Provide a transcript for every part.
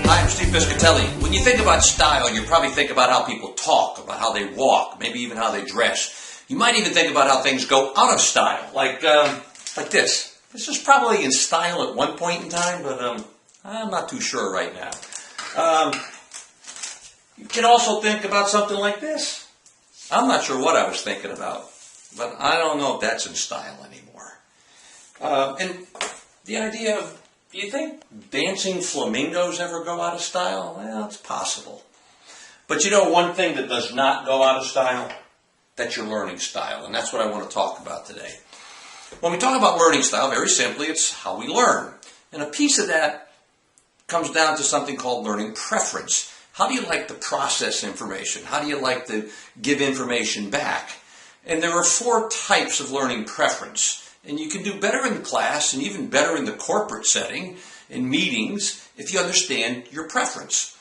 Hi, I'm Steve Piscitelli. When you think about style, you probably think about how people talk, about how they walk, maybe even how they dress. You might even think about how things go out of style, like this. This is probably in style at one point in time, but I'm not too sure right now. You can also think about something like this. I'm not sure what I was thinking about, but I don't know if that's in style anymore. And the idea of, do you think dancing flamingos ever go out of style? Well, it's possible. But you know one thing that does not go out of style? That's your learning style, and that's what I want to talk about today. When we talk about learning style, very simply, it's how we learn. And a piece of that comes down to something called learning preference. How do you like to process information? How do you like to give information back? And there are 4 types of learning preference. And you can do better in class and even better in the corporate setting, in meetings, if you understand your preference.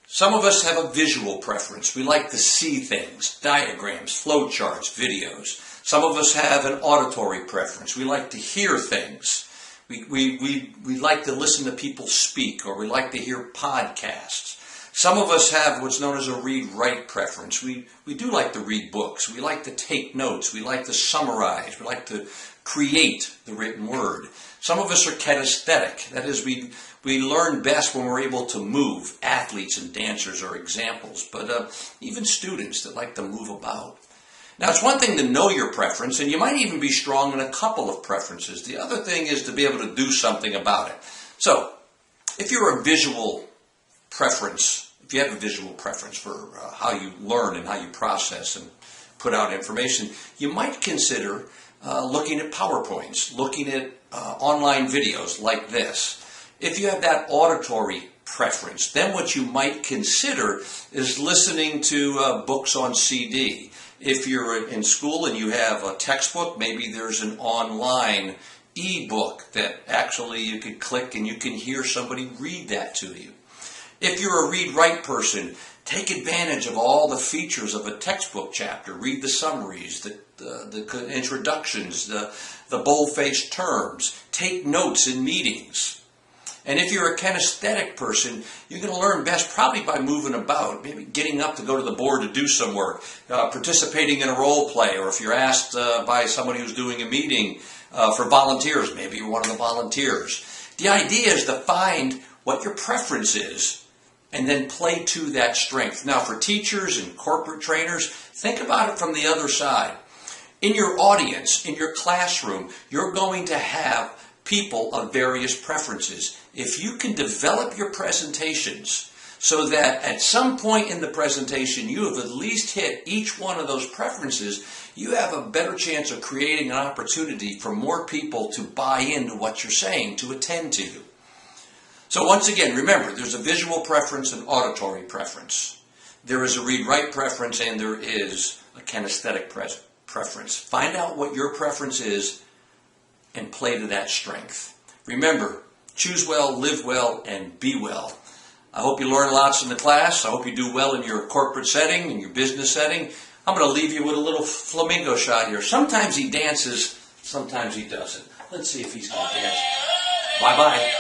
Some of us have a visual preference. We like to see things, diagrams, flowcharts, videos. Some of us have an auditory preference. We like to hear things. We like to listen to people speak, or we like to hear podcasts. Some of us have what's known as a read-write preference. We do like to read books. We like to take notes. We like to summarize. We like to create the written word. Some of us are kinesthetic. That is, we learn best when we're able to move. Athletes and dancers are examples, but even students that like to move about. Now, it's one thing to know your preference, and you might even be strong in a couple of preferences. The other thing is to be able to do something about it. So, if you're a visual preference, if you have a visual preference for how you learn and how you process and put out information, you might consider looking at PowerPoints, looking at online videos like this. If you have that auditory preference, then what you might consider is listening to books on CD. If you're in school and you have a textbook, maybe there's an online e-book that actually you could click and you can hear somebody read that to you. If you're a read-write person, take advantage of all the features of a textbook chapter. Read the summaries, the introductions, the bold-faced terms. Take notes in meetings. And if you're a kinesthetic person, you're going to learn best probably by moving about, maybe getting up to go to the board to do some work, participating in a role play, or if you're asked by somebody who's doing a meeting for volunteers, maybe you're one of the volunteers. The idea is to find what your preference is and then play to that strength. Now, for teachers and corporate trainers, think about it from the other side. In your audience, in your classroom, you're going to have people of various preferences. If you can develop your presentations so that at some point in the presentation you have at least hit each one of those preferences, you have a better chance of creating an opportunity for more people to buy into what you're saying, to attend to you. So once again, remember, there's a visual preference and auditory preference. There is a read-write preference and there is a kinesthetic preference. Find out what your preference is and play to that strength. Remember, choose well, live well, and be well. I hope you learn lots in the class. I hope you do well in your corporate setting, in your business setting. I'm going to leave you with a little flamingo shot here. Sometimes he dances, sometimes he doesn't. Let's see if he's going to dance. Bye-bye.